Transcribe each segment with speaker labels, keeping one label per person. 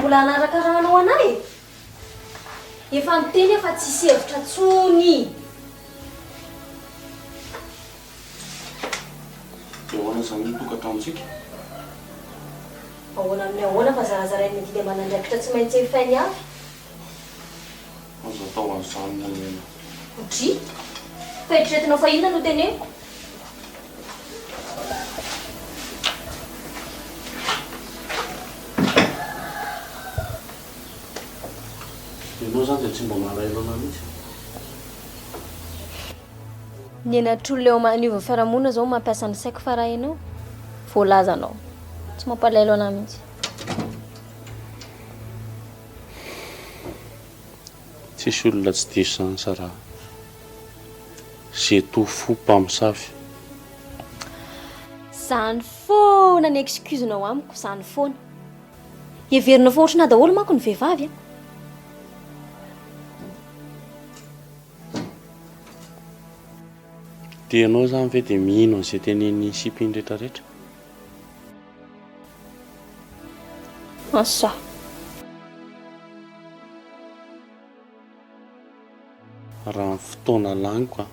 Speaker 1: mbola anarakaranao anay efa miteny efa tsisy hevitra tsony
Speaker 2: ahoana zany tokantramontsika
Speaker 1: ahoana amin'ny ahoana fa zarazarainy mety dia manandraikitra tsy maintsy efainy avy
Speaker 2: azo atao an'izany monena
Speaker 1: otry fa eritreretinao fa inona no teneko
Speaker 2: ianao zany dia tsy mba malailona mihitsy
Speaker 1: ny enatr'olo leo manivo fiarahamonina zao mampiasa ny saiko fa raha ianao voalazanao tsy mampalailo anahy mihitsy
Speaker 2: tsisy olona tsy diso zany sara zay to fo mpamosavy
Speaker 1: zany foana ny excuse-nao amiko zany foana heverinao fa ohatrana daholo manko ny vehivavy a
Speaker 2: dia ianao zany ve dia mihino an'izay tenen'ny sipiny rehetrarehetra
Speaker 1: asa
Speaker 2: raha ny fotoana laniko a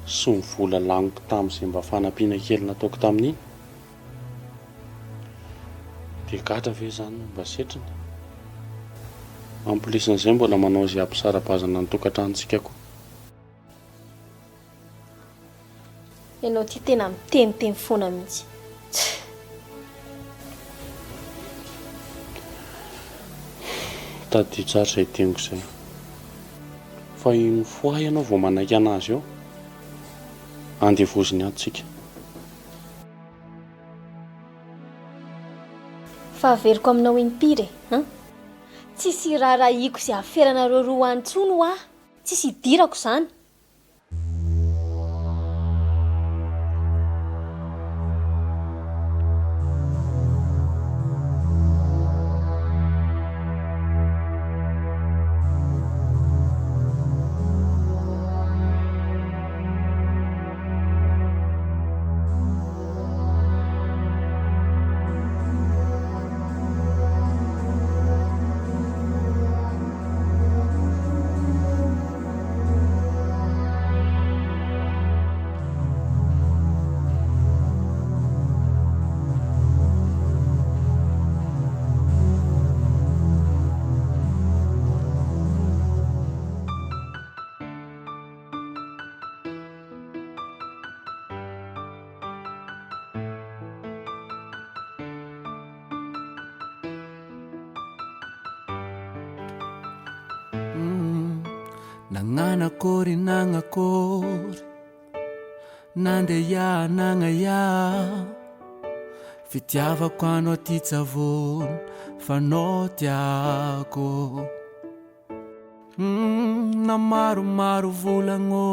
Speaker 2: sy ny vola laniko tamin'izay mba fanampiana kely nataoko tamin'iny dia gatra ve zany mba setrina ampolisan'izay mbola manao izay ampisara-bazana ny tokantranontsika koa
Speaker 1: ianao ty tena mitemitemy foana mihitsy
Speaker 2: tadio tsara izay teniko izay fa iny foa ianao vao manaiky anazy eo andevoziny atsika
Speaker 1: fa averiko aminao impiry ha tsisy raharahiako izay aferanareo roa antsony ho aho tsisy hidirako zany
Speaker 3: Nananakory nanakory nandeha nanaya fitiavako anao ty tsavony fanao tiako na maromaro volagno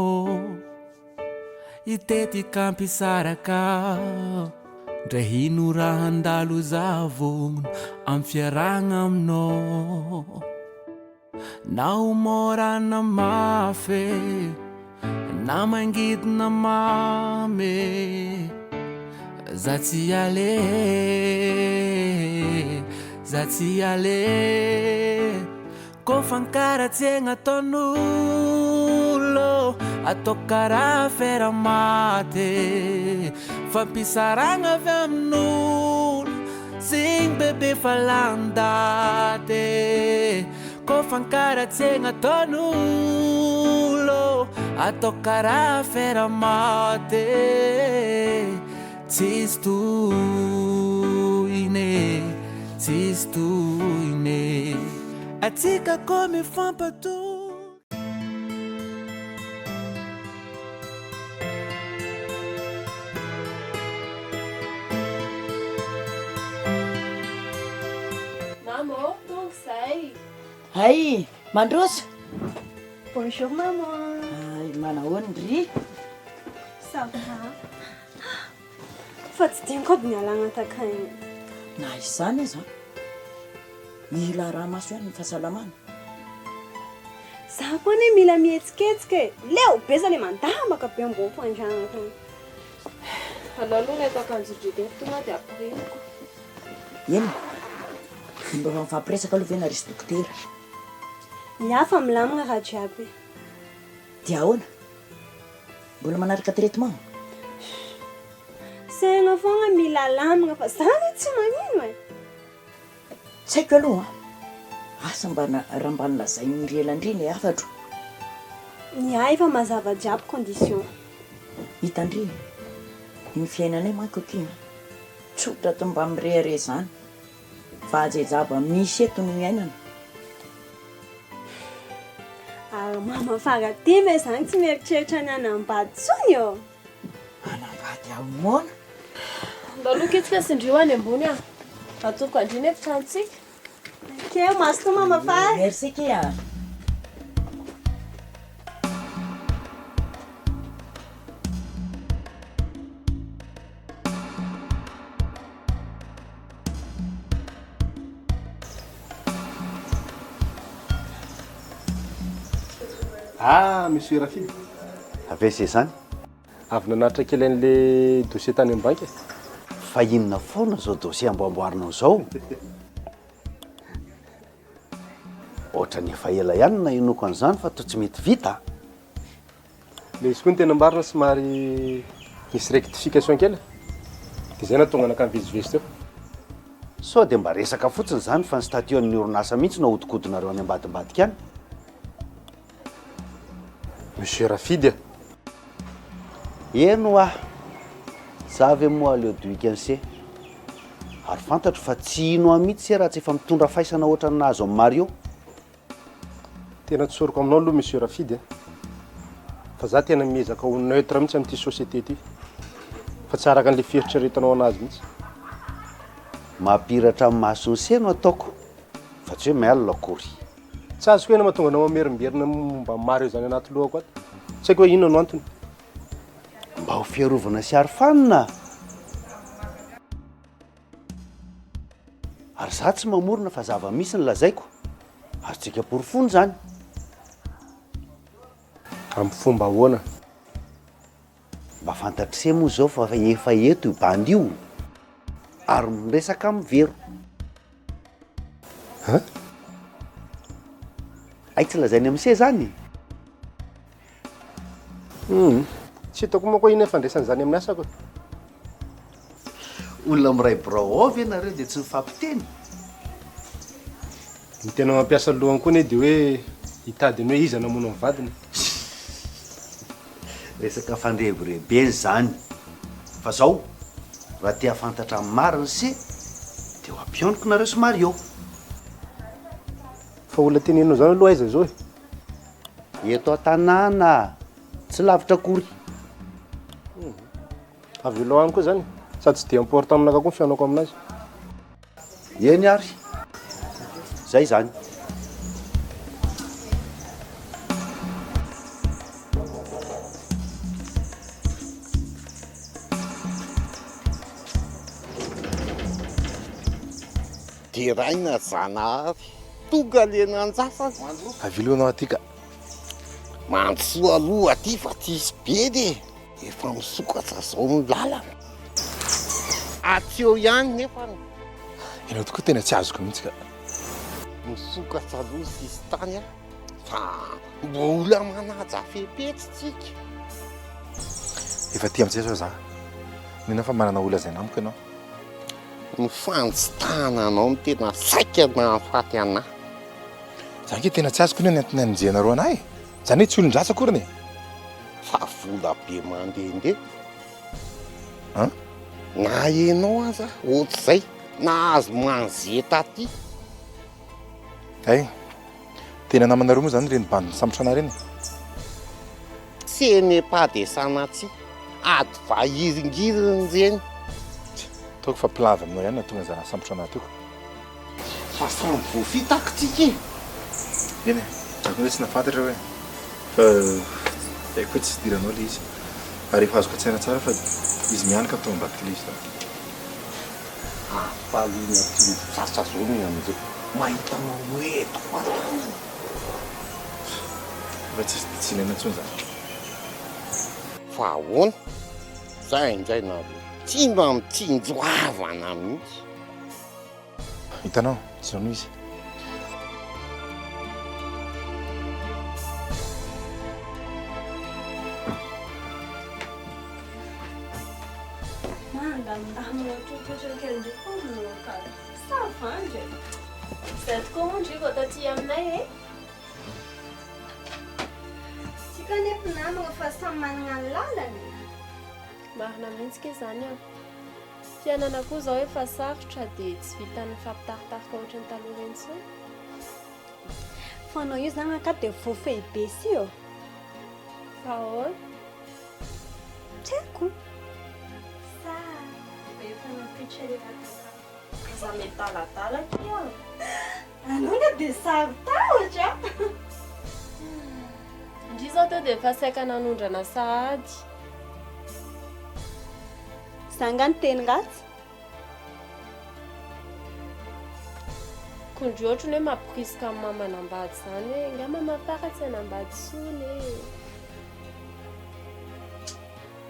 Speaker 3: itety kampisaraka ndray hino raha handalo zavogno amin'ny fiaragna aminao na mora na mafy na mangidina mamy za tsy ale ko fankaratsegna ataon'olo atao karaha Afera Maty fampisaragna avy amin'olo signy bebe falandate ko fankaratsegna ataon'olo atao karaha Afera Maty tsisy tohine atsika koa mifampatohy
Speaker 4: Ay, mandroso.
Speaker 5: Bonjour maman.
Speaker 4: Ay, manahoana ry?
Speaker 5: Ça va. Fa tsy diniko aby ny alagna takany.
Speaker 4: Na izany izy mila raha maso ihany ny fahasalamana.
Speaker 5: Za koa ne mila mihetsiketsika leo be za le mandambaka be ambony fandragnako.
Speaker 1: alaloha ilay takanjo dredeko tonga dia ampiriko
Speaker 4: Eny, mba mifampiresaka aloha ve na resy dokotera
Speaker 5: Iafa milamina raha jiaby.
Speaker 4: dia ahoana mbola manaraka traitement
Speaker 5: Saigna foagna mila lamina fa zany tsy magnino e.
Speaker 4: tsy haiko aloha asa raha mba nolazainy relandriny afatro
Speaker 5: Ia efa mazava jiaby condition.
Speaker 4: hitandry ny fiainanay manko aky tsotra to mba mirehare zany fa ajejaba misy eto no miainana
Speaker 5: Mama faraty ve zany tsy mieritreritra ny anambady tsony eo.
Speaker 4: anambady amona
Speaker 1: Mba loketsika sindrio any ambony a. Atoko andrina efitranotsika.
Speaker 5: Ke masto mama fa.
Speaker 4: merci kia
Speaker 6: Monsieur Rafidy.
Speaker 7: Avese zany
Speaker 6: Avy nanatra kely an'le dossier tany am-banky.
Speaker 7: fa inona foana zao dossier amboamboarinao zao ohatra ny efa ela ihany na inoko an'izany fa to tsy mety vita
Speaker 6: Le izy koa ny tena marina somary misy rectification kely dia zay natonga nakany vizivizy teo.
Speaker 7: sao dia mba resaka fotsiny zany fa ny station'ny orinasa mihitsy no ahodikodinareo any ambadimbadika any
Speaker 6: Monsieur Rafidy
Speaker 7: eno ah zavy moa le duikense ary fantatro fa tsy ino amihitsy se raha tsy efa mitondra faisana ohatra nazo amin'ny maro eo
Speaker 6: tena tsoriko aminao aloha Monsieur Rafidy fa za tena miezaka ho neutre mihitsy amin'ity société ty fa tsy araka an'le fieritreretanao anazy mihitsy.
Speaker 7: mampiratra amin'ny masony seno ataoko fa tsy hoe miala akory
Speaker 6: Tsy azoko hoe na mahatonga anao mamerimberina momba maro eo zany anaty lohako ato. Tsy haiko hoe inona no antony.
Speaker 7: mba ho fiarovana sy arofanina ary za tsy mamorona fa zava-misy ny lazaiko azotsika porofony zany
Speaker 6: Amin'ny fomba ahoana?
Speaker 7: mba fantatry se moa zao fa efa eto io bandy io ary miresaka amin'ny vero ay tsy lazainy amin'se zany
Speaker 6: Tsy hitako moa koa ina fandraisany zany amin'ny asako.
Speaker 7: olona miray birao avy ianareo dia tsy mifampiteny
Speaker 6: Ny tena mampiasa lohany koa ne dia hoe hitadiny hoe iza namono amin'ny vadiny.
Speaker 7: resaka fandrebirebeny zany fa zao raha tia fantatra amin'ny mariny se dia ho ampioniko nareo somary eo
Speaker 6: Fa olona tenenao zany aloha aiza zao
Speaker 7: eto an-tanàna tsy lavitra akory
Speaker 6: avy eo lohany koa zany sady tsy dia important aminaka koa ny fiainako aminazy.
Speaker 7: eny ary zay zany
Speaker 8: Diraina zanahary tonga lena anjasa
Speaker 6: Avy eo anao aty ka.
Speaker 8: mantsoa aloha aty fa tisy be de efa misokatra zao ny lalana aty eo ihany nefa
Speaker 6: Ianao tokoa tena tsy azoko mihitsy ka.
Speaker 8: misokatra aloha sisy tany fa mbola manaja fepetsitsika.
Speaker 6: Efa ty amin'izay zao za. Mino fa manana olona zay namiko ianao.
Speaker 8: Ny fanjitana anao no tena saika na afaty anahy.
Speaker 6: Zany ke tena tsy azoko ny antony anjenareo anahy. Zany hoe tsy olon-drasa akory ne.
Speaker 8: Fa vola be mandehandeha. Na enao aza ohatr'izay na azo manzeta aty.
Speaker 6: Ay. Tena namanareo moa zany reny bandiny sambotra anah reny.
Speaker 8: Ce n'est pas des sanatsy ady vahiringiriny reny.
Speaker 6: Taoko fa pilava aminao ihany na tonga zana sambotra anah toko.
Speaker 8: Fa samy voafitako tsika
Speaker 6: Eny e. Ako hoe tsy nafantatra hoe. Fa haiko hoe tsy diranao le izy. Ary efa azoko tsaina tsara fa izy mianika tao ambadika le izy.
Speaker 8: Afaliana tsy misasa zao ny amin'izao. Mahita mamoeto fatanana.
Speaker 6: Fa tsisy ditsinena intsony zany.
Speaker 8: Fa ahoana? Zay indray nareo. Tsy mba mitsinjoavana mihitsy.
Speaker 6: Hitanao, zao no izy.
Speaker 1: Koa taty aminay e.
Speaker 5: Tsika nefa namana fa samy manana ny lalany.
Speaker 9: Marina mihitsy ke zany aho. Fiainana koa zao efa sarotra dia tsy vitan'ny fampitaritarika ohatran'ny taloha reny intsony.
Speaker 5: Fa anao io zany ka dia voafehy be si eo.
Speaker 9: Fa ahoana?
Speaker 5: Tsy haiko. Sa efa nampitreriraka.
Speaker 9: Za mety talatala ty aho.
Speaker 5: Anao nga dia sarotahotra.
Speaker 9: Indri zao teo dia efa saika nanondrana sahady.
Speaker 5: Zanga ny teny ratsy.
Speaker 9: Kondry ohatrany hoe mampirisika amin'ny mamanambady zany hoe nga mamaparatsy anambady sony e.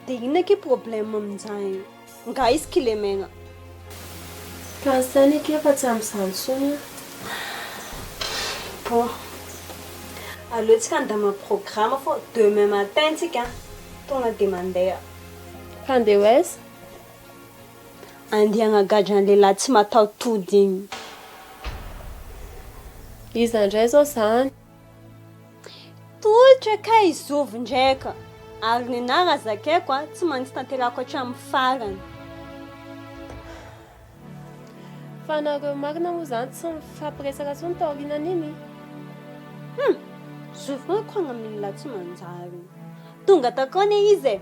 Speaker 5: Dia inona ke problème amin'izany? Nga izy kilemena.
Speaker 9: Ka sainy ke fa tsy amin'izany sony.
Speaker 5: Bon. Aleo tsika andama programme fô demain matin tsika tonga dia mandeha.
Speaker 9: Ka andeha ho aiza?
Speaker 5: Andeha hanagadra ny lehilahy tsy mataotody igny.
Speaker 9: Iza indray zao zany?
Speaker 5: Tolotra ka izovy ndraika. Ary ny nara zakaiko tsy maintsy tanterako hatramin'ny farany.
Speaker 9: Fa nareo marina moa zany tsy mifampiresaka intsony taorianan'iny.
Speaker 5: Zovy ko hanamilina tsy manjary. Tonga takone izy e.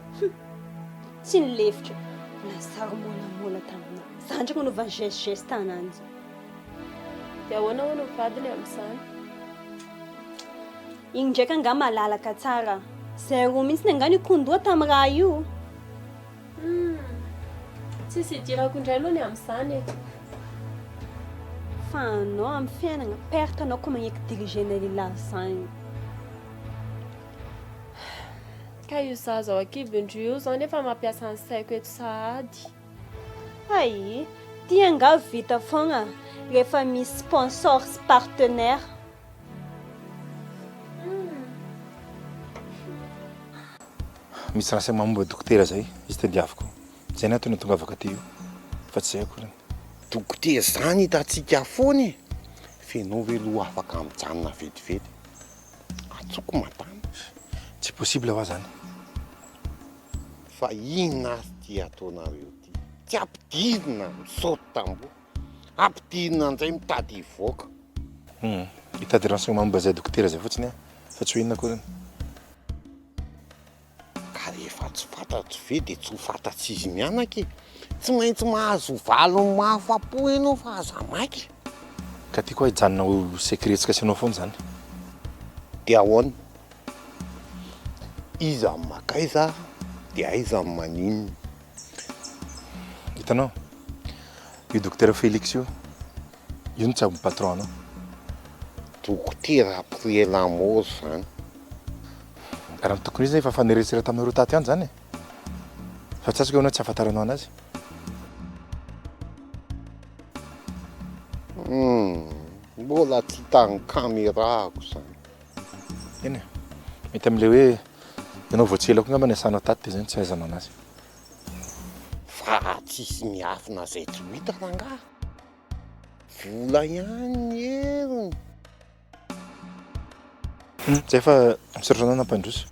Speaker 5: Tsy nilefitra. Nasary molambola tamina. Zandriko nova geste ananjy.
Speaker 9: Dia ahoana ho vadiny amin'izany?
Speaker 5: Igny ndraika nga malalaka tsara. Zay roa mihitsy nga nikondoa tamin'ny raha io.
Speaker 9: Tsisy idirako indray aloha ny amin'izany e.
Speaker 5: Fa anao amin'ny fiainana, perte anao ko magneky dirigena lehilahy zany.
Speaker 9: Ka io zaza ao akibindry io zao nefa mampiasa ny saiko eto sahady.
Speaker 5: Ay, tia nga vita foana rehefa misy sponsor sy partenaire.
Speaker 6: Misy raha momba dokotera zay, izy tadiaviko. Zay na tony tonga avaka ty io. Fa tsy haiko reny.
Speaker 8: Dokotera zany hitantsika foana e. Fenao ve loha afaka mijanona vetivety? Atsoko matana.
Speaker 6: Tsy possible hoa zany.
Speaker 8: Fa inona azy ty ataonareo ty? Tsy ampidirina misaoty tamboho. Ampidirina an'izay mitady hivoaka.
Speaker 6: Hitady renseignement momba zay dokotera zay fotsiny a. Fa tsy ho inona koa reny.
Speaker 8: Ka rehefa tsy fantatro ve dia tsy ho fantatsy izy mianaka. Tsy maintsy mahazo valony mahafapo ianao fa aza maiky.
Speaker 6: Ka ty koa hijanona ho secretsika sy anao foana zany.
Speaker 8: Dia ahoana? Iza amin'ny makaiza dia aiza amin'ny maninona.
Speaker 6: Hitanao, io dokotera Félix io no tsabo patron anao.
Speaker 8: Dokotera Prielamozy zany.
Speaker 6: Raha ny tokony izy efa faneretsera taminareo taty any zany e. Fa tsy azoko hoe tsy afantaranao anazy.
Speaker 8: Mbola tsy hitan'ny caméraako zany.
Speaker 6: Eny e, mety amin'ilay hoe ianao voatselako ngamba ny asanao taty dia zany tsy ahaizanao anazy.
Speaker 8: Fa tsisy miafina zay tsy ho hita rangaha. Vola ihany heriny.
Speaker 6: Zay efa misoratra anao nampandroso.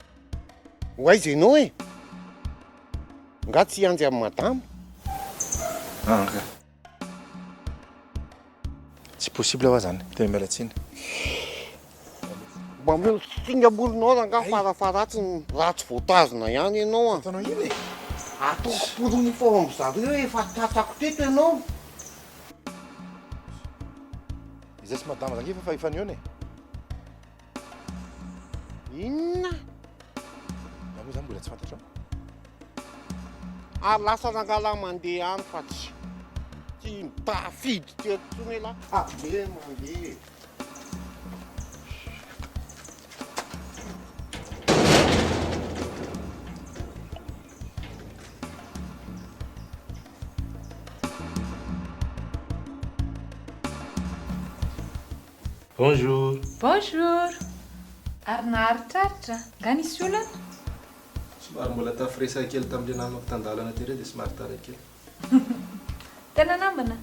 Speaker 8: Ho aiza ianao e? Nga tsy anjy amin'ny madama?
Speaker 6: Ka. Tsy possible hoa zany, tena mialatsiny.
Speaker 8: Mba milo singabolinao rangaha farafaratsy ratsy voatazona ihany ianao a.
Speaker 6: Atanao iny e?
Speaker 8: Ataoko porony fô amin'izareo efa tatrako teto ianao.
Speaker 6: Izay sy madama zany efa efa niona e.
Speaker 8: Inona?
Speaker 6: Amo zany mbola tsy fantatrao.
Speaker 8: Ary lasa nangala mandeha any fa tsy mitafidy teto tsony ela. Le mandeha.
Speaker 2: Bonjour.
Speaker 10: Bonjour. Ary naharitraritra nga nisy olana?
Speaker 6: Somary mbola tafresaka kely tamin'ilay namako tandalana ty re dia somary tara kely.
Speaker 10: Tena nambana?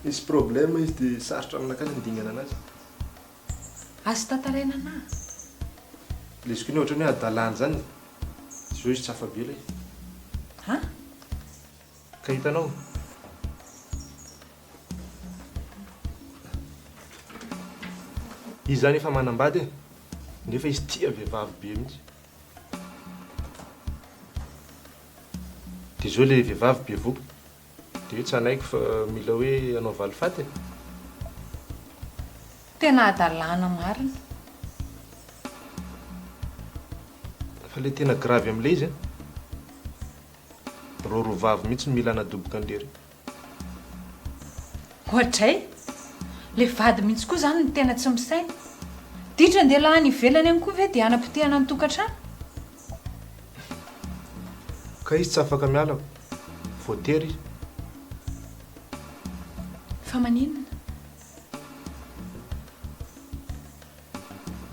Speaker 6: Misy problème izy dia sarotra aminakany nidingana anazy.
Speaker 10: Azo tantaraina na?
Speaker 6: Ilay izy koa ny ohatra ny hoe adalàna zany. Zao izy tsy afa-be ilay.
Speaker 10: Ha?
Speaker 6: Ka hitanao? Izy zany efa manambady e, nefa izy tia vehivavy be mihitsy. Dia zao ilay vehivavy be voko, dia hoe tsy anaiko fa mila hoe anao valifaty e.
Speaker 10: Tena adalàna marina.
Speaker 6: Fa ilay tena gravy amin'ilay izy e, rorovavy mihitsy no mila anadoboka an'lery.
Speaker 10: Ohatray? Le vady mihitsy koa zany ny tena tsy misaina. Ditra andeha lahany ivelany ihany koa ve dia hanapotehana ny tokantrano?
Speaker 6: Ka izy tsy afaka miala, voatery izy.
Speaker 10: Fa maninona?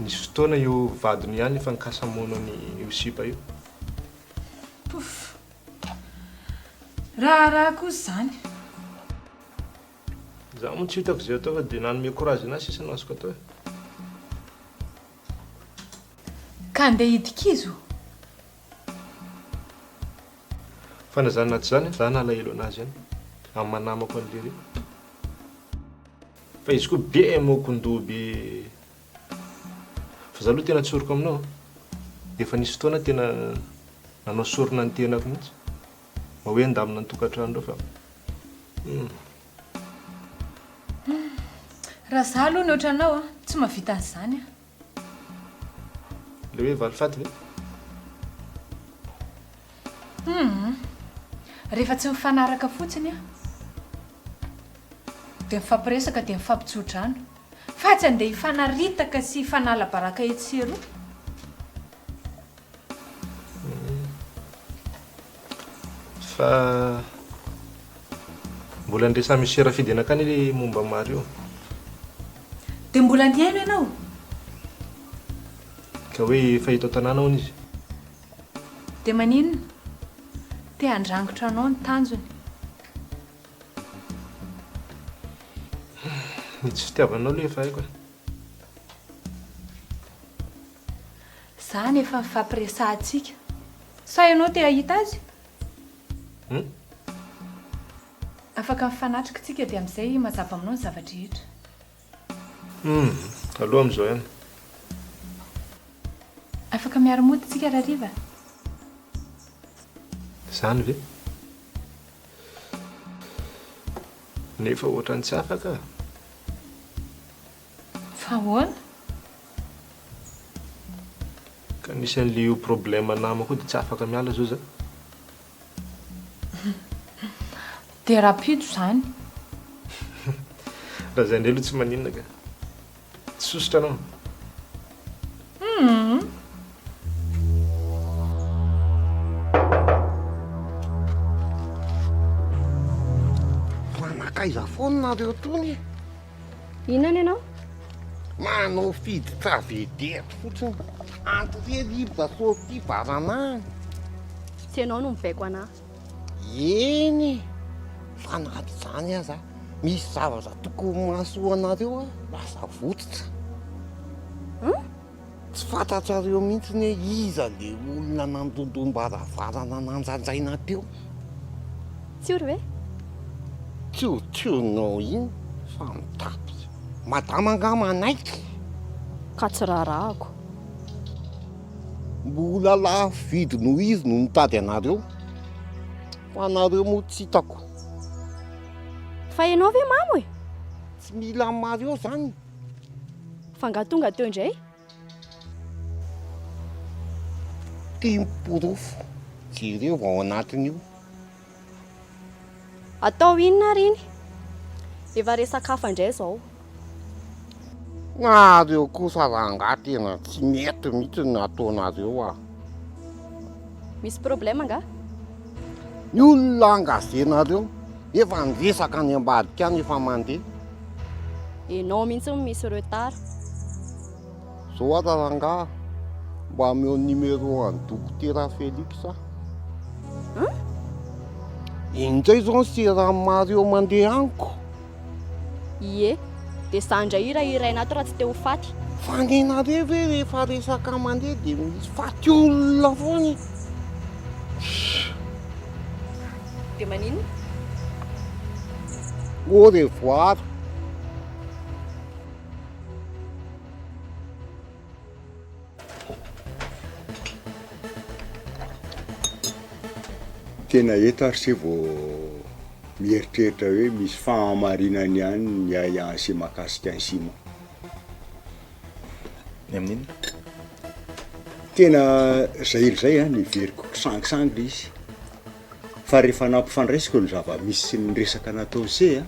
Speaker 6: Nisy fotoana io vadiny ihany efa nikasamonany io sipa io.
Speaker 10: Pouf! Raha koa zany.
Speaker 6: Zaho moa tsy hitako izay atao fa dia nanome courage anazy sisa no azoko atao e.
Speaker 10: Ka andeha hidikizo?
Speaker 6: Fa na zany naty zany, za nalahelo anazy ihany amin'ny manamako an'lery. Fa izy koa be mokondoha be. Fa za aloha tena tsoriko aminao. Efa nisy fotoana tena nanao sorona ny tenako mihitsy. Mba hoe andamina ny tokantrano reo fa.
Speaker 10: Raha za aloha ny ohatranao tsy mahavita an'izany a.
Speaker 6: Le hoe valifaty ve?
Speaker 10: Rehefa tsy mifanaraka fotsiny a, dia mifampiresaka dia mifampitsodrano. Fa tsy andeha hifanaritaka sy hifanala baraka etsy roa.
Speaker 6: Fa mbola andresa misy Serafidy anakany ilay momba maro io.
Speaker 10: Dia mbola andiany ianao?
Speaker 6: Ka hoe fahita tanàna hono izy.
Speaker 10: Dia maninona? Te andrangotra anao ny tanjony.
Speaker 6: Ny tsy fitiavanao aloha efa haiko e.
Speaker 10: Za nefa mifampiresahantsika. Sa ianao te hahita azy? Afaka mifanatrika tsika dia amin'izay mazava aminao ny zavatra rehetra.
Speaker 6: Aloha amin'izao ihany.
Speaker 10: Afaka miara-mody tsika rariva?
Speaker 6: Zany ve? Nefa ohatrany tsy afaka.
Speaker 10: Fa ahoana?
Speaker 6: Ka nisy an'ilay problème namako dia tsy afaka miala zao za.
Speaker 10: Dia rapido zany.
Speaker 6: Raha izay indray aloha tsy maninona ka. Tsy sosotra anao.
Speaker 8: Fanakaiza foana nareo tony.
Speaker 5: Inona ianao?
Speaker 8: Manao fiditra vedera fotsiny. Antireliba sorti barana.
Speaker 5: Tsy ianao no mibaiko anahy.
Speaker 8: Eny fanaty zany aza. Misy zavatra tokony mahasoa anareo a, lasa vototra. Tsy fantatrareo mihitsy ny hoe iza le olona nandondom-baravarana nanjanjaina teo.
Speaker 5: Tsiory ve?
Speaker 8: Tsiorinao iny fa mitapy. Madama nga manaiky.
Speaker 5: Ka tsy raharahako.
Speaker 8: Mbola lafo vidy noho izy no mitady anareo. Fa anareo moa tsy hitako.
Speaker 5: Fa ianao ve mamo e?
Speaker 8: Tsy mila mareo zany.
Speaker 5: Fa nga tonga teo indray?
Speaker 8: Temporofo. Jereo ao anatin'io.
Speaker 5: Atao inona ry iny? Efa resaka indray izao.
Speaker 8: Nareo kosa raha tena tsy mety mihitsy ny ataonareo a.
Speaker 5: Misy problème nga?
Speaker 8: Ny olona angazenareo efa niresaka any ambadika any efa mandeha.
Speaker 11: Ianao mihitsy misy retard.
Speaker 8: Zao ataranga mba ameo numéro any dokotera Félix. Indray zao sy raha Mario mandeha aniko.
Speaker 11: Ie, dia sandra Iray nato raha tsy te ho faty.
Speaker 8: Fanenareo ve rehefa resaka mandeha dia misy faty olona foany.
Speaker 11: Dia maninona?
Speaker 8: Au revoir.
Speaker 12: Tena eto ary se vao mieritreritra hoe misy fahamarinany ihany ny ayanse mahakasika ny sima.
Speaker 13: Ny amin'iny?
Speaker 12: Tena zay niveriko sangisangy izy. Fa rehefa nampifandraisiko ny zava-misy sy ny resaka natao se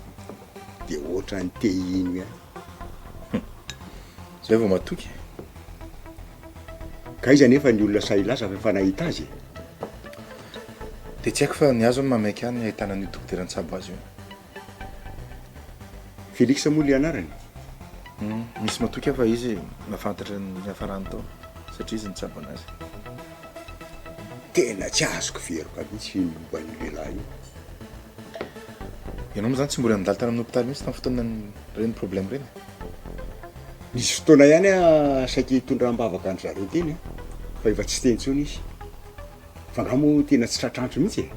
Speaker 12: dia ohatra ny te iny ihany.
Speaker 13: Zay vao matoky.
Speaker 12: Ka izy nefa ny olona sahilaza fa nahita azy.
Speaker 13: Dia tsy haiko fa ny azo ny mamaiky any ahitana ny dokotera Ntsabo azy io.
Speaker 12: Félix moa le anarany?
Speaker 13: Misy matoky fa izy mahafantatra ny hafarany tao satria izy Ntsabo anazy.
Speaker 12: Tena tsy azoko veroka mihitsy momban'ny lehilahy io.
Speaker 13: Ianao moa zany tsy mbola nandalo tany amin'ny hôpitaly mihitsy tamin'ny fotoana reny problème reny.
Speaker 12: Nisy fotoana ihany saika hitondram-bavaka ny zareo teny fa efa tsy teny intsony izy. Fa nga moa tena tsy tratrantro mihitsy e.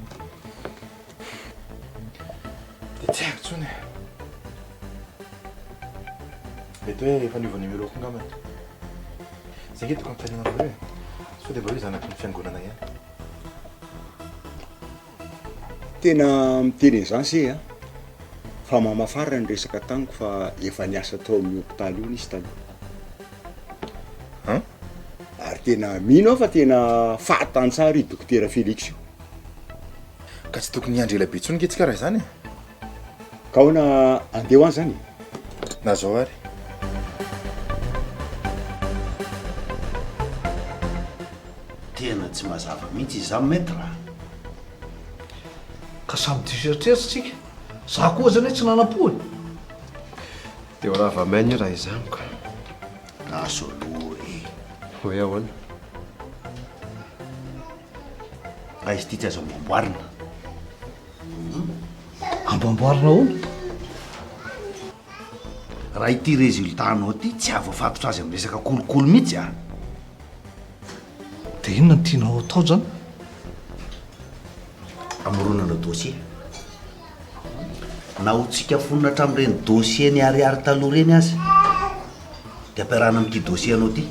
Speaker 13: Dia tsy haiko intsony. Mety hoe efa niova numéro ko ngambany. Zay nge toko ampitanina anareo e. Sao dia mba hoe zanaky ny fiangonana ihany.
Speaker 12: Tena miteny an'izany se fa mamafara ny resaka taniko fa efa niasa tao amin'ny hôpitaly io nisy tany. Ary tena mino aho fa tena fatany tsara i dokotera Félix io.
Speaker 13: Ka tsy tokony hiandry ela be intsony nge tsy karaha izany e.
Speaker 12: Ka hoana andeha ho any zany?
Speaker 13: Na zao ary.
Speaker 7: Tena tsy mazava mihitsy izy zany maître.
Speaker 14: Ka samy disertreritsika. Za koa zany hoe tsy nanam-po e.
Speaker 15: Dia ho raha vamainy raha izaniko.
Speaker 7: Aso aloha e.
Speaker 15: Hoe ahoana?
Speaker 7: Raha izy ty tsy azo amboamboarina.
Speaker 14: Amboamboarina hono?
Speaker 7: Raha ity résultat anao ty tsy avoafatotra azy amin'ny resaka kolokolo mihitsy a.
Speaker 14: Dia inona no tianao atao zany?
Speaker 7: Amoronana dossier. Na ho tsika fonina hatramin'ireny dossier ny ariary taloha reny azy dia ampiarahana amin'ity dossier anao ty.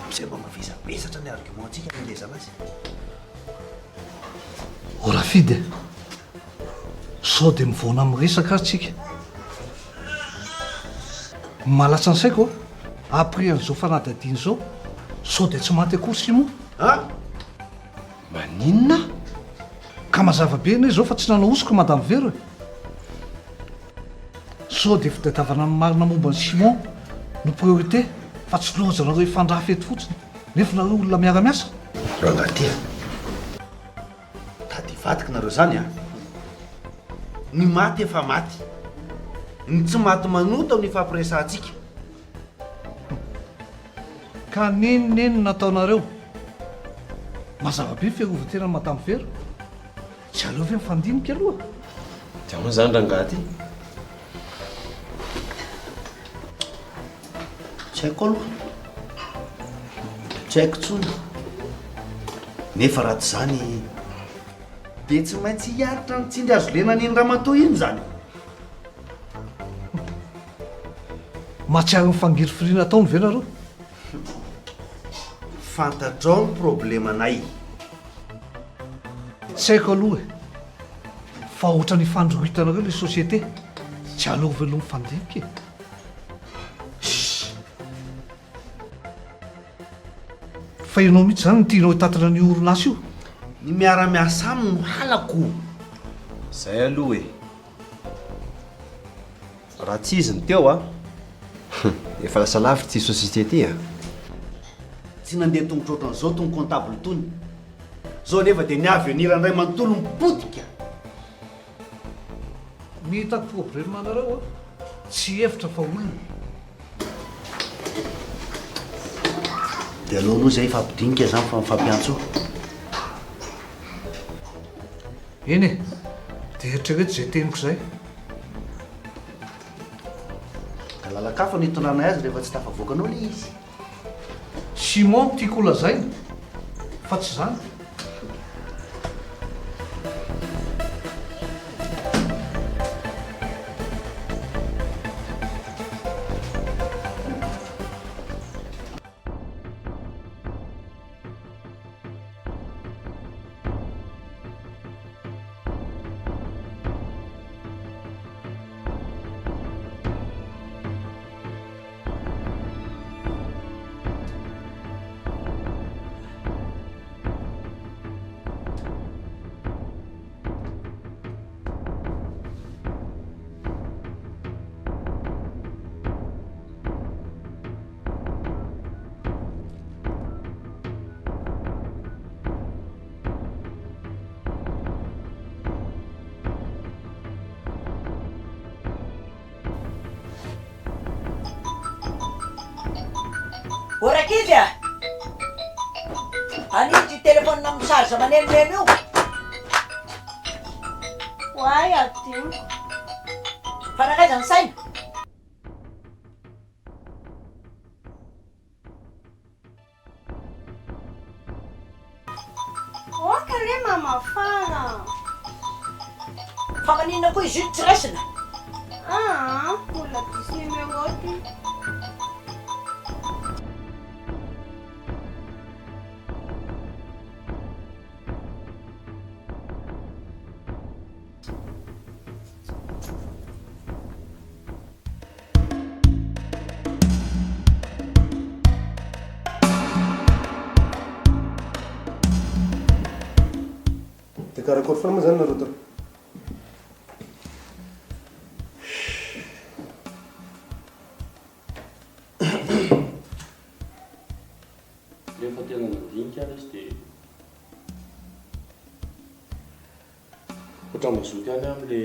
Speaker 7: Izay mba mavesabesatra ny argument antsika nilezana azy.
Speaker 14: Ora fidy e. Sao dia mivoana amin'ny resaka azy tsika. Malatsa ny saiko après an'izao fanadadiana izao sao dia tsy maty akory sy moa.
Speaker 15: Maninona?
Speaker 14: Ka mazava be anie izao fa tsy nanaosiko madame Vera e. Sao dia fitadiavana amin'ny marina momba ny Simon no priorité fa tsy loja nareo hifandraha fety fotsiny nefa nareo olona miara-miasa.
Speaker 7: Rangaty tady vadika nareo zany a. Ny maty efa maty. Ny tsy maty manota ny fampiresantsika.
Speaker 14: Ka nenoneny nataonareo. Mazava be fiarovan-tena madame Vera. Tsy aleo ve mifandinika aloha?
Speaker 15: Dia ahoana zany rangaty?
Speaker 7: Tsy haiko aloha. Tsy haiko intsony. Nefa raha tsy zany dia tsy maintsy hiaritra ny tsindry azo lena neny ramatoa iny zany.
Speaker 14: Mahatsiaro ny fangirifiriana ataony ve nareo?
Speaker 7: Fantatrao ny problème anay.
Speaker 14: Tsy haiko aloha e. Fa ohatra ny fandrohitanareo ilay société tsy aleo veloha mifandinika e. Fa ianao mihitsy zany ny tianao hitatana ny orinasa io.
Speaker 7: Ny miara-miasa aminy no halako.
Speaker 15: Zay aloha e. Raha tsy izy ny teo a. Efa lasa lavitra ty société ty a.
Speaker 7: Tsy nandeha tongotra ohatran'izao tony comptable tony. Zao nefa dia ny avenir andray manontolo mipotika.
Speaker 14: Mihitako problème anareo a. tsy hevitra fa olona.
Speaker 7: Dia aloha aloha zay fampidinika zany fa mifampiantso.
Speaker 14: Eny e, dia eritrereto zay teniko zay.
Speaker 7: Da lalakafa ny hitonana azy rehefa tsy tafavoakanao le izy.
Speaker 14: Simon tiako holazaina fa tsy zany.
Speaker 4: Orakizy a! Anity téléphone misarge manenoneno io.
Speaker 5: Why aty?
Speaker 4: Fanakaizany saina.
Speaker 5: Oka le mamafana.
Speaker 4: Fa maninona koa izy io tsy raisina.
Speaker 5: Olona disy numéro ty.
Speaker 6: Dia karakory foana moa zany nareo tao?
Speaker 2: Rehefa tena nandinika izy dia ohatran'ny mazoky any amin'le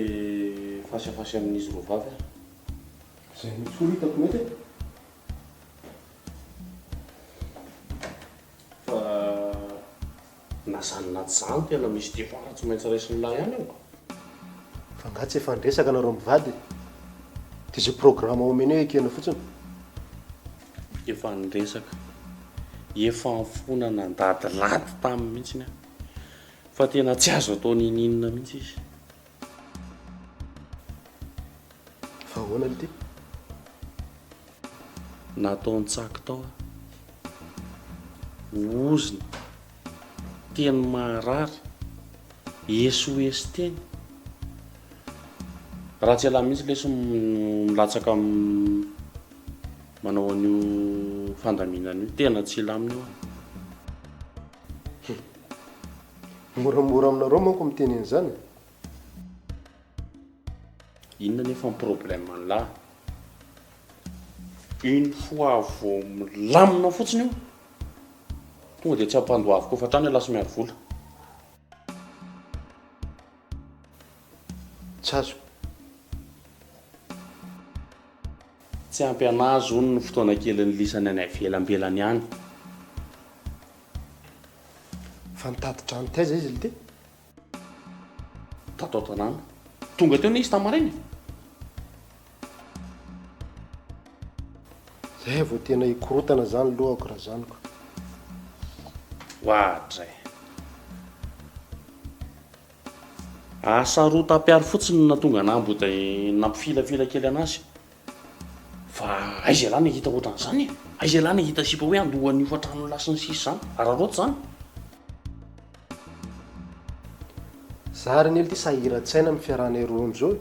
Speaker 2: fasafasy amin'izy roa vavy.
Speaker 6: Zay mitsy ho hitako mety e.
Speaker 2: Fa nazany naty zany tena misy départ tsy maintsy raisin'ny lahy ihany io.
Speaker 6: Fa ngatsy efa ndresaka nareo mivady. Dia zay programme omeny hoe ekena fotsiny.
Speaker 2: Efa nresaka. Efa mifona nandady laty taminy mihitsiny aho. Fa tena tsy azo atao nininona mihitsy izy.
Speaker 6: Fa ahoana le ty?
Speaker 2: Nataony tsaky tao aho. Oziny. Teny maharary. Esy teny. Raha tsy alamy mihitsy lesy milatsaka manao an'io fandaminana io. Tena tsy ilaminy io.
Speaker 6: Moramora aminareo manko miteny an'izany.
Speaker 2: Inona nefa ny problème ny lahy? Une fois vao milamina fotsiny io, tonga dia tsy ampandoaviko fa hatrany lasa miaro vola.
Speaker 6: Tsy azo.
Speaker 2: Tsy ampy anazy hono ny fotoana kely ny lisany any avelambelany ihany.
Speaker 6: Fa nitatitra ny taiza izy le ty?
Speaker 2: Tato an-tanàna. Tonga teo ny izy tamarainy.
Speaker 6: Zay vao tena hikorotana zany lohako raha zaniko.
Speaker 2: Hoatray. Asa roa tampiary fotsiny na tonga nambo dia nampifilafila kely anazy. Fa aiza lahy hita ohatran'izany? Aiza lahy hita sipa hoe andohan'io fa trano lasiny sisa zany? Araroto zany.
Speaker 6: Zary ny ely ty sahiran-tsaina amin'ny fiarahanay roa amin'izao.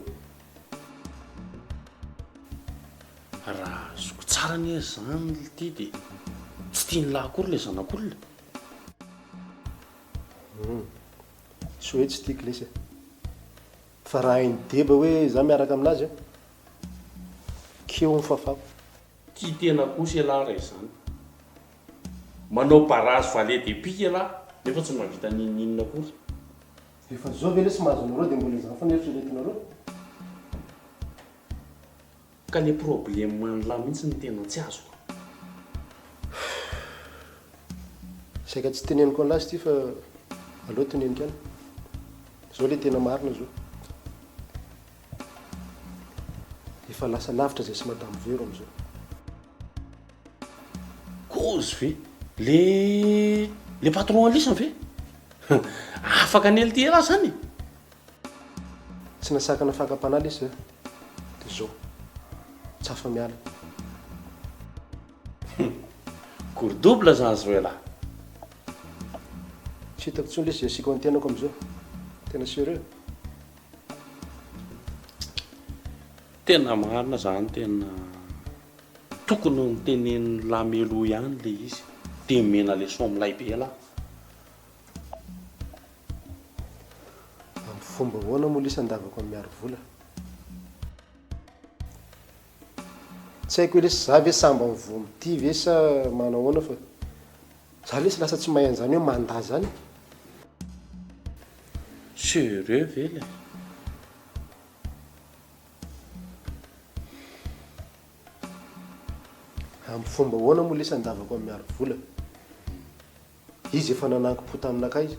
Speaker 2: Raha azoko tsara ny zany le ty dia tsy tiany lahy akory le zanak'olona.
Speaker 6: Tsy hoe tsy tiako lesy. Fa raha iny deba hoe za miaraka aminazy keo ny fafako.
Speaker 2: Ty tena kosa lahy ray zany. Manao barazo valet de pique lahy nefa tsy mahavita ninina akory.
Speaker 6: Efa zao ve lesy mahazo nareo dia mbola izany fa nieritreretinareo.
Speaker 2: ka le problème man'lahy mihitsy ny tena tsy azoko.
Speaker 6: Saika tsy teneniko an'lazy ty fa aleo teneniko any. Zao le tena marina zao. Efa lasa lavitra zay sy madame Vero am'izao.
Speaker 2: Kozy ve? Le patron alisany ve? Afaka anely ty raha zany.
Speaker 6: Tsy nasakana fakam-panaly izy dia zao. Tsy afa miala.
Speaker 2: Cour double zany zao lahy.
Speaker 6: Tsy hitako tsony lesy asiko antenako am'izao. Tena sérieux.
Speaker 2: Tena marina zany, tena tokony niteneny lamelo ihany le izy. Dia mena leçon amilay be lahy.
Speaker 6: Amin'ny fomba hoana moa lisandavako amin'ny miaro vola. Tsy haiko hoe lesy za ve samba mivoa mity ve sa manao ahoana fa za lesy lasa tsy mahay an'izany hoe manda zany.
Speaker 2: Sérieux ve le?
Speaker 6: Amin'ny fomba hoana moa lisandavako amin'ny miaro vola. Izy efa nanankim-po taminakay izy.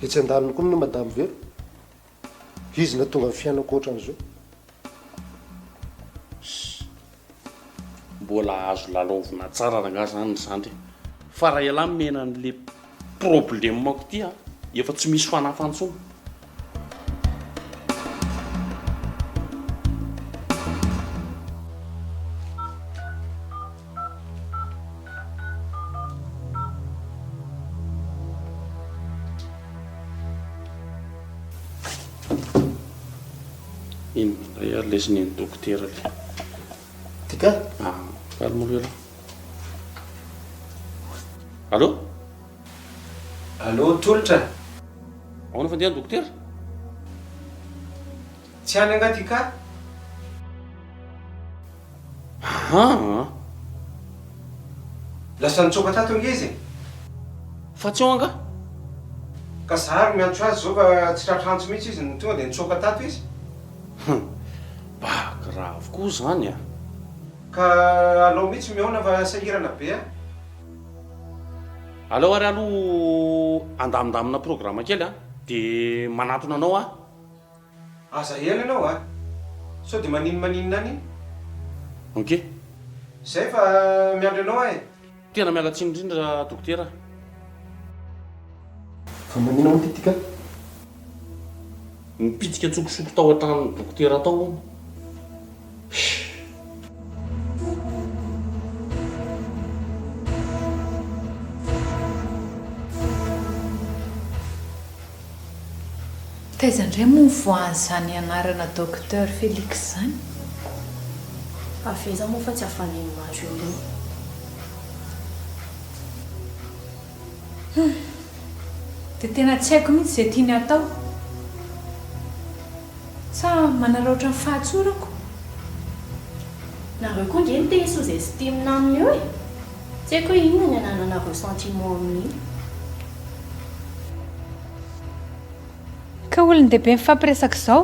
Speaker 6: Etsy an-daliny koa amin'ny madame Vero. Izy na tonga amin'ny fiainako ohatran'izao.
Speaker 2: Mbola azo lalaovina tsara raha zany zany. Fa raha ela mena an'le problème mako ty efa tsy misy fanafantsona. Inona ary lesy ny dokotera le.
Speaker 6: Tika?
Speaker 2: Calme le là. Allô?
Speaker 16: Allô, tolotra?
Speaker 2: Ahoana fandehan'ny dokotera?
Speaker 16: Tsy any angaty ka? Lasa nitsoaka tato angizy?
Speaker 2: Fa tsy ao anga?
Speaker 16: Ka zary miantso azy zao fa tsy tratrantso mihitsy izy ny tonga dia nitsoaka tato izy.
Speaker 2: Grave koa zany a.
Speaker 16: Ka alao mihitsy mihaona fa sahirana be a.
Speaker 2: Alao ary aloha andamindamina programme kely dia manatona anao a.
Speaker 16: Aza ela ianao a. Sao dia maninona any?
Speaker 2: Ok.
Speaker 16: Zay fa miandro anao ahy.
Speaker 2: Tena miala tsiny indrindra dokotera.
Speaker 6: Fa manina moa ty tika?
Speaker 2: Mipitika tsokosoko tao an-trano dokotera tao.
Speaker 10: Taiza indray moa voan'izany anarana docteur Félix zany?
Speaker 1: Aveza moa fa tsy hafaneny maso eo.
Speaker 10: Dia tena tsy haiko mihitsy izay tiany atao. Sa manararaotra ny fahatsorako?
Speaker 1: Nareo koa nge niteny so izay sy tia minamina eo e. Tsy haiko hoe inona ny anananareo sentiment amin'iny.
Speaker 10: Ka olon-dehibe mifampiresaka izao.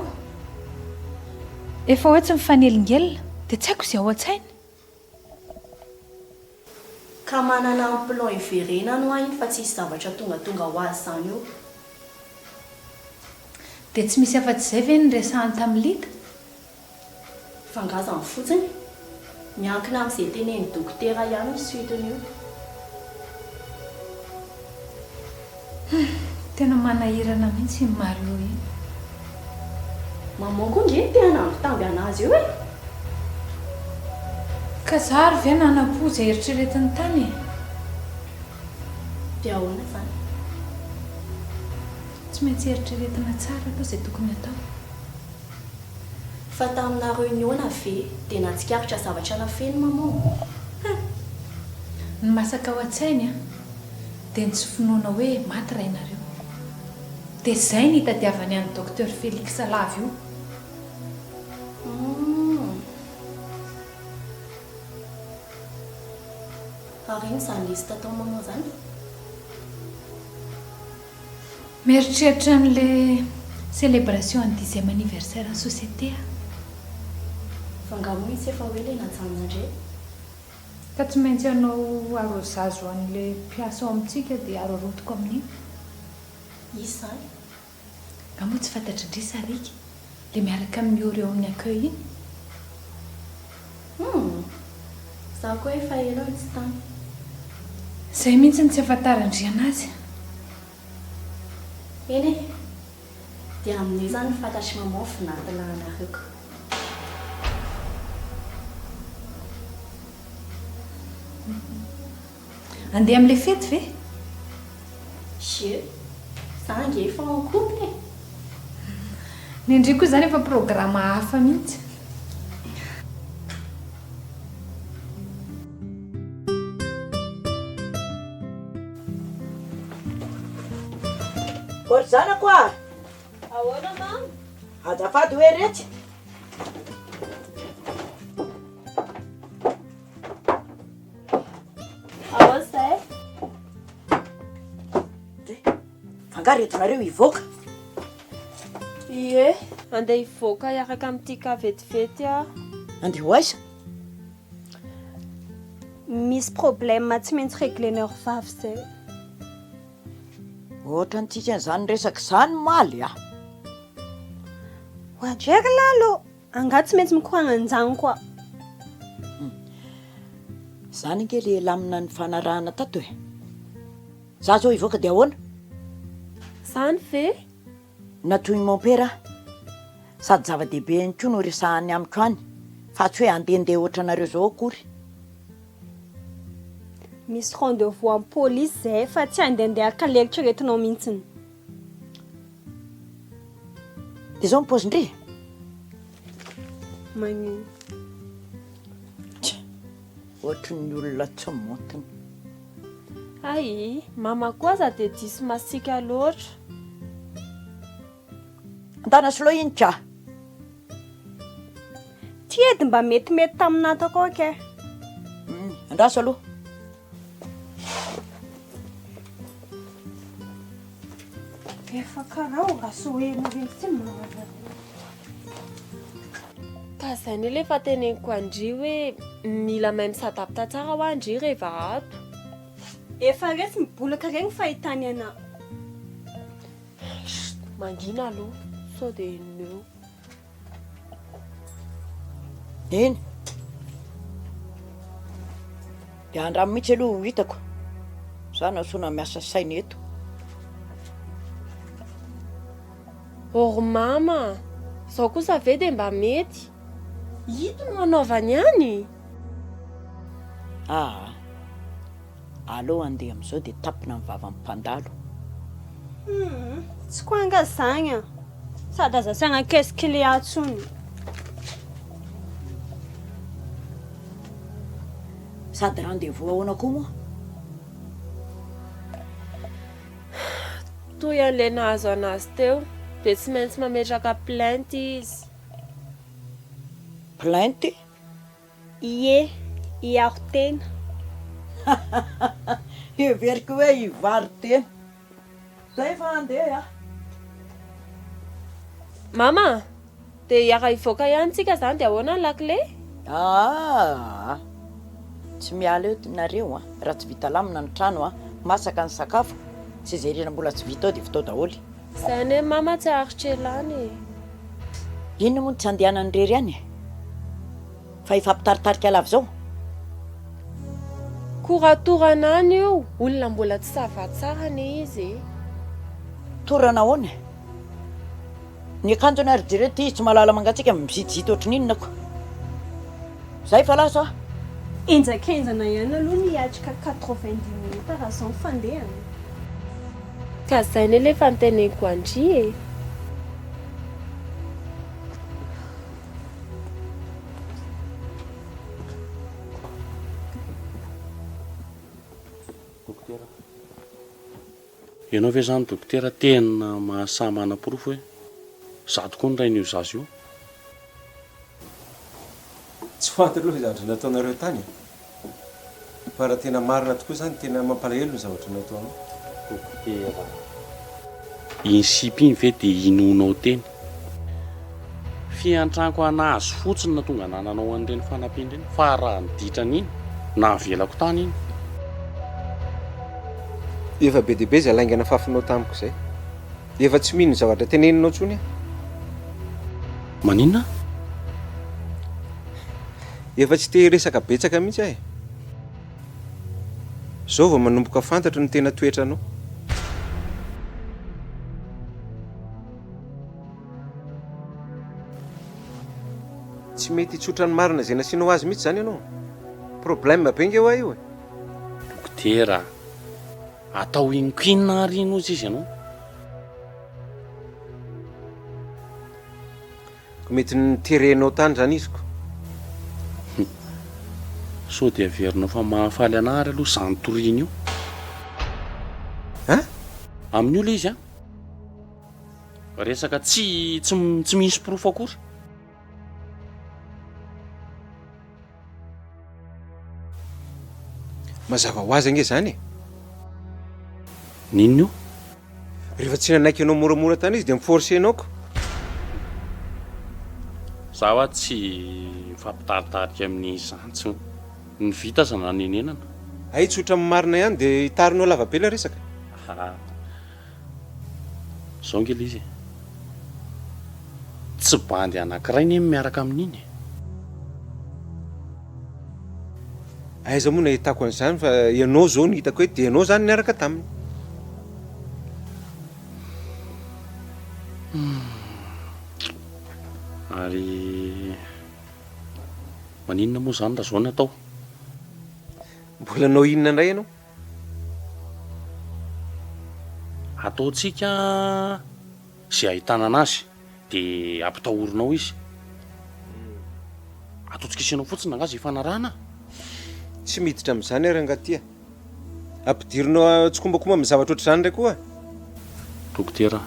Speaker 10: Efa hoe tsy mifanelingelina dia tsy haiko izay ao an-tsainy.
Speaker 1: Ka manana ny plan iverena no iny fa tsisy zavatra tonga ho azy zany io.
Speaker 10: Dia tsy misy afa-tsy izay ve nyresahany tamin'ny lita?
Speaker 1: Fangazany fotsiny miankina amin'izay teneny dokotera ihany ny suitiny io.
Speaker 10: Tena manahirana mihitsy ny Mario iny.
Speaker 1: Maman koa nge tena nambitamby anazy io e.
Speaker 10: Ka zary ve nanam-po izay eritreretiny tany e?
Speaker 1: Dia ahoana zany?
Speaker 10: Tsy maintsy eritreretina tsara aloha izay tokony atao.
Speaker 1: Fa tamina réunion ve dia natsikaritra zavatra nafeny maman.
Speaker 10: Ny masaka ao an-tsainy dia ny tsy finoana hoe maty ray nareo. Dia izay ny hitadiavany an'ny docteur Félix Lavy io.
Speaker 1: Ary iny izany lista tao maman zany?
Speaker 10: Mieritreritra an'ilay célébration ny 10e anniversaire ny société.
Speaker 1: Fangamo mihitsy efa hoe le najanonandre.
Speaker 10: Ka tsy maintsy ianao arozazo an'ilay mpiasa ao amintsika dia arorotiko amin'iny.
Speaker 1: Izy zany?
Speaker 10: Ngamo tsy fantatry indri sarika le miaraka mihory eo amin'ny accueil iny.
Speaker 1: Za koa efa ela tsy tany.
Speaker 10: Zay mihitsy ny tsy afantarandry anazy.
Speaker 1: Eny e, dia amin'io zany fantatry mamofy natalahanareo ka.
Speaker 10: Andeha amin'ilay fety ve?
Speaker 1: Ye, za nge efa en couple e.
Speaker 10: Ny indri koa zany efa programa hafa mihitsy.
Speaker 4: Ory zanako a.
Speaker 5: Ahoana mama?
Speaker 4: Azafady hoe retsy.
Speaker 5: Zay?
Speaker 4: Fangaretonareo hivoaka.
Speaker 9: Ie, andeha hivoaka hiaraka amin'ity ka vetivety aho.
Speaker 4: Andeha ho aiza?
Speaker 5: Misy problème tsy maintsy régleneur vavy zay.
Speaker 4: Ohatra antsika zany resaka zany maly a.
Speaker 5: Hoadreka lalo, anga tsy maintsy mikoragna anjagny koa.
Speaker 4: Zany nge le lamina ny fanarahana tato e. Za zao hivoaka dia ahoana?
Speaker 9: Zany ve?
Speaker 4: Natoy mon père sady zava-dehibe ny koa no resahany amiko any fa tsy hoe andehandeha ohatra anareo zao akory.
Speaker 5: Misy rendez-vous amin'ny police zay fa tsy andehandeha akalekitra retinao mihitsiny.
Speaker 4: Dia zao mipôzindre?
Speaker 5: Magnino?
Speaker 4: Ohatra ny olona tsy motony.
Speaker 9: Ai, mama koa za dia diso masika loatra.
Speaker 4: Antana solo iny ka.
Speaker 5: Ty edy mba metimety taminatako ke.
Speaker 4: Andraso aloha.
Speaker 5: Efa karao raso hoe mavetsy mavava.
Speaker 9: Ka zay ny lefa teneniko andry hoe mila mahay misadapta tsara ho andry rehefa ato.
Speaker 5: Efa resy mibolaka regny fahitany ana.
Speaker 9: Mangina aloha, sao dia ineo.
Speaker 4: Eny. Dia andramo mihitsy aloha ho hitako. Za nasona miasa saina eto.
Speaker 9: Or mama, zao kosa ve dia mba mety? Ito no anaovany any?
Speaker 4: Alô andeha am'izao dia tapina ny vava mpandalo.
Speaker 5: Tsy koa anga zagny. Sady aza saigna kesikily atsony.
Speaker 4: Sady rendez-vous ahoana koa moa?
Speaker 9: Toy an'ilay nahazo anazy teo, dia tsy maintsy mametraka plainte izy.
Speaker 4: Plainte?
Speaker 5: Ie, hiaro tena.
Speaker 4: Everiko hoe hivary tena. Zay fa andeha.
Speaker 9: Mama, dia hiara hivoaka ihany tsika zany dia ahoana ny lakile?
Speaker 4: Tsy miala eo nareo raha tsy vita lamina ny trano masaka ny sakafo. Tsy zay rena mbola tsy vita ao dia vitao daholo.
Speaker 9: Zay ne mama tsy aharitra elany.
Speaker 4: Inona moa tsy andehanany rery any? Fa ifampitaritarika lava zao.
Speaker 9: Koratorana any io, olona mbola tsy sava tsara ne izy.
Speaker 4: Torana ahoana? Ny akanjo ana ry ty tsy malala mangatsika mizitizity ohatry n'inona koa. Zay fa lasa.
Speaker 5: Enjakenjana ihany aloha ny atrika 90 minutes raha zao fandehana.
Speaker 9: Ka zay ny lefa niteneniko andry e.
Speaker 2: Ianao ve zany dokotera tena mahasamana porofo hoe zato koa ny rain'io zazo io?
Speaker 16: Tsy fantatra aloha zavatra nataonareo tany. Fa raha tena marina tokoa zany tena mampalahelo ny zavatra nataonao.
Speaker 2: Dokotera. Iny sipy iny ve dia inonao teny? fiantrako anazy fotsiny na tonga nananao an'ireny fanampin-dreny fa raha niditrany iny na avelako tany iny.
Speaker 16: Efa be dehibe izay laingana fafinao tamiko izay. Efa tsy mino zavatra teneninao tsony.
Speaker 2: Maninona?
Speaker 16: Efa tsy te resaka betsaka mihitsy ahy. Zao vao manomboka fantatro ny tena toetranao. Tsy mety tsotra ny marina izay nasianao azy mihitsy zany ianao. Problème be nge ho io.
Speaker 2: Dokotera, atao inkoinina ary ino izy ianao?
Speaker 16: Mety niterenao tany zany izy ko.
Speaker 2: So dia averinao fa mahafaly anary aloha izany toriana io. Amin'io le izy a? Resaka tsy misy proof akory.
Speaker 16: Mazava ho azy ange zany.
Speaker 2: Ninona io?
Speaker 16: Rehefa tsy nanaiky anao moramora tany izy dia miforcenao ko.
Speaker 2: Zaho tsy mifampitaritarika amin'izany tsy ny vita aza na nenenana.
Speaker 16: Ay tsotra amin'ny marina ihany dia hitarinao lavabe ilay resaka.
Speaker 2: Zao nge le izy. Tsy bandy anankiray ny miaraka amin'iny.
Speaker 16: Aiza moa nahitako an'izany fa ianao zao ny hitako hoe dia ianao zany niaraka taminy.
Speaker 2: Ary maninona moa zany raha zao ny atao?
Speaker 16: Mbola nao inona indray ianao?
Speaker 2: Ataontsika izay ahitana anazy dia ampitahorinao izy. Ataontsika isianao fotsiny angazy hifanarahana.
Speaker 16: Tsy miditra amin'izany ary angatia. Ampidirinao tsokombakomba amin'ny zavatra ohatr'izany indray koa.
Speaker 2: Dokotera,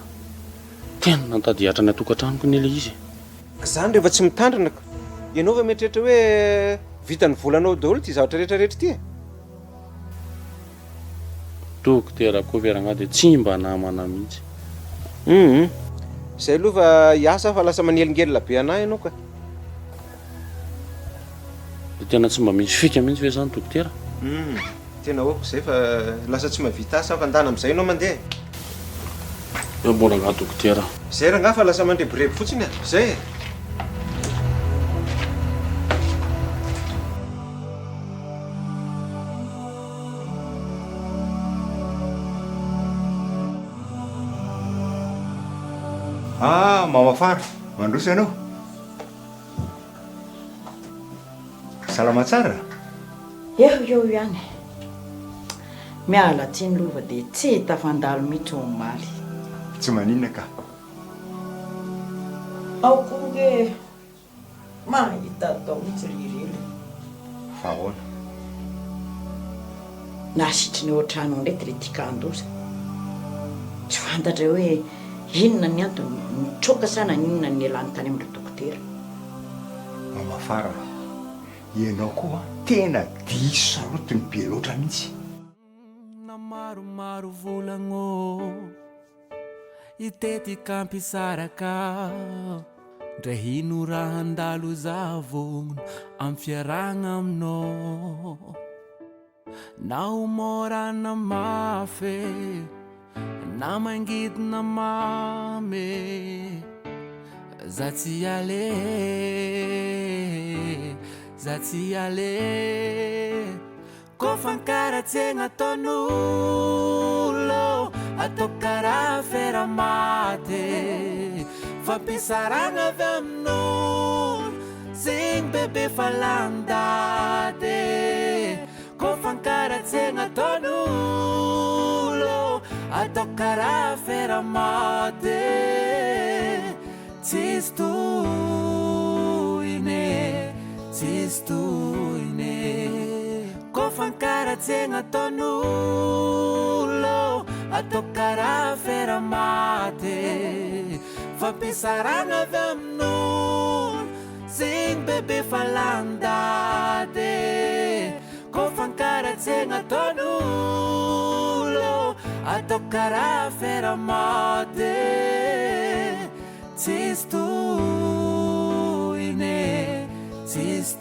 Speaker 2: tena nantadihatra ny atokantranoko ny ilay izy.
Speaker 16: Zany rehefa tsy mitandrina ka. Ianao va mieritreritra hoe vita ny volanao daholo ty zavatra rehetrarehetra ty?
Speaker 2: Dokotera Koveranga dia tsy mba namana mihitsy.
Speaker 16: Izay aloha fa hiasa fa lasa manelingelina be anahy ianao ka.
Speaker 2: Dia tena tsy mba misy fika mihitsy ve zany dokotera?
Speaker 16: Tena hoako izay fa lasa tsy mahavita asa fa andana amin'izay ianao mandeha.
Speaker 2: Eo mbola nga dokotera.
Speaker 16: Izay rangaha fa lasa mandreborebo fotsiny izay.
Speaker 12: Mama Afara, mandroso ianao? Salama tsara?
Speaker 4: Eo ihany. Miala tsy ny lova dia tsy tafandalo mihitsy omaly.
Speaker 12: Tsy maninona ka?
Speaker 4: Ao konge mahita atao mihitsy ririly.
Speaker 12: Fa ahoana?
Speaker 4: Nasitry ny ohatrano ndraiky ilay tikan-doza. Tsy fantatra hoe inona ny antony nitroka sana inona ny elany tany amin'ireo dokotera.
Speaker 12: Mama Afara, ianao koa tena diso sarotiny be loatra mihitsy.
Speaker 3: Maromaro volagno itetika ampisaraka ndray ino raha handalo zavogno amin'ny fiaragna aminao na homorana mafy na mangidina mamy za tsy ale ko fankaratsegna ataon'olo atao karaha Afera Maty fampisaragna avy amin'olo zegny bebe fa landady ko fankaratsegna ataon'olo atao karaha Afera Maty tsisy tohine ko fankaratsegna ataon'olo atao karaha Afera Maty fampisaragna avy amin'olo zegny bebe fa landady ko fankaratsegna ataon'olo atao karaha Afera Maty tsisy tohine. existe.